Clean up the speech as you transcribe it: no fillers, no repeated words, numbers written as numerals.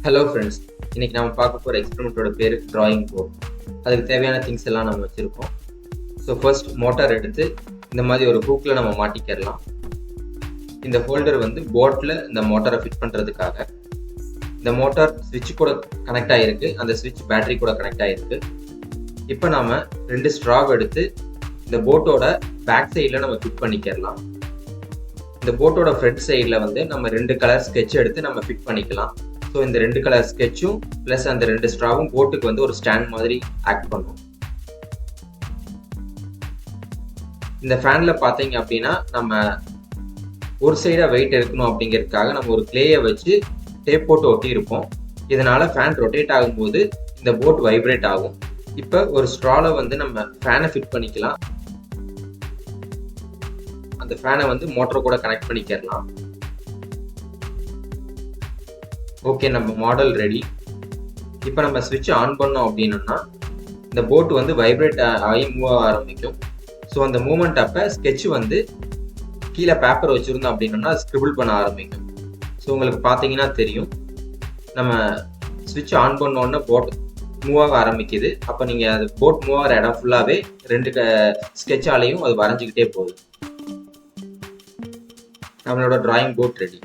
Hello friends, இன்னைக்கு நம்ம பார்க்க போகிற எக்ஸ்பெரிமெண்ட்டோட பேர் டிராயிங் போர்ட். அதுக்கு தேவையான திங்ஸ் எல்லாம் நம்ம வச்சுருக்கோம். ஸோ ஃபர்ஸ்ட் மோட்டார் எடுத்து இந்த மாதிரி ஒரு ஹூக்கில் நம்ம மாட்டிக்கிறலாம். இந்த ஹோல்டர் வந்து போட்டில் இந்த மோட்டாரை ஃபிட் பண்ணுறதுக்காக. இந்த மோட்டார் ஸ்விட்ச் கூட கனெக்ட் ஆகிருக்கு, அந்த ஸ்விட்ச் பேட்டரி கூட கனெக்ட் ஆகிருக்கு. இப்போ நாம் 2 ஸ்ட்ராவ் எடுத்து இந்த போட்டோட பேக் சைடில் நம்ம ஃபிட் பண்ணிக்கிறலாம். இந்த போட்டோட ஃப்ரண்ட் சைடில் வந்து நம்ம 2 கலர் ஸ்கெட்ச் எடுத்து நம்ம ஃபிட் பண்ணிக்கலாம். ஸோ இந்த 2 கலர் ஸ்கெட்சும் ப்ளஸ் அந்த 2 ஸ்ட்ராவும் போட்டுக்கு வந்து ஒரு ஸ்டாண்ட் மாதிரி ஆக்ட் பண்ணும். இந்த ஃபேனில் பார்த்தீங்க அப்படின்னா நம்ம ஒரு சைடாக வெயிட் எடுக்கணும் அப்படிங்கிறதுக்காக நம்ம ஒரு கிளேயை வச்சு டேப் போட்டு ஒட்டியிருப்போம். இதனால ஃபேன் ரொட்டேட் ஆகும்போது இந்த போட் வைப்ரேட் ஆகும். இப்போ ஒரு ஸ்ட்ராவில் வந்து நம்ம ஃபேனை ஃபிட் பண்ணிக்கலாம். அந்த ஃபேனை வந்து மோட்டர் கூட கனெக்ட் பண்ணிக்கிறலாம். ஓகே, நம்ம மாடல் ரெடி. இப்போ நம்ம ஸ்விட்ச் ஆன் பண்ணோம் அப்படின்னா இந்த போட் வந்து வைப்ரேட் ஆகி மூவ் ஆக ஆரம்பிக்கும். ஸோ அந்த மூமெண்ட் அப்போ ஸ்கெட்ச் வந்து கீழே பேப்பர் வச்சுருந்தோம் அப்படின்னா ஸ்கிரிபிள் பண்ண ஆரம்பிக்கும். ஸோ உங்களுக்கு பார்த்தீங்கன்னா தெரியும், நம்ம ஸ்விட்ச் ஆன் பண்ணோன்னா போட் மூவ் ஆக ஆரம்பிக்குது. அப்போ நீங்கள் அது போட் மூவ் ஆகிற இடம் ஃபுல்லாகவே 2 ஸ்கெட்சாலையும் அது வரைஞ்சிக்கிட்டே போகுது. நம்மளோட டிராயிங் போர்ட் ரெடி.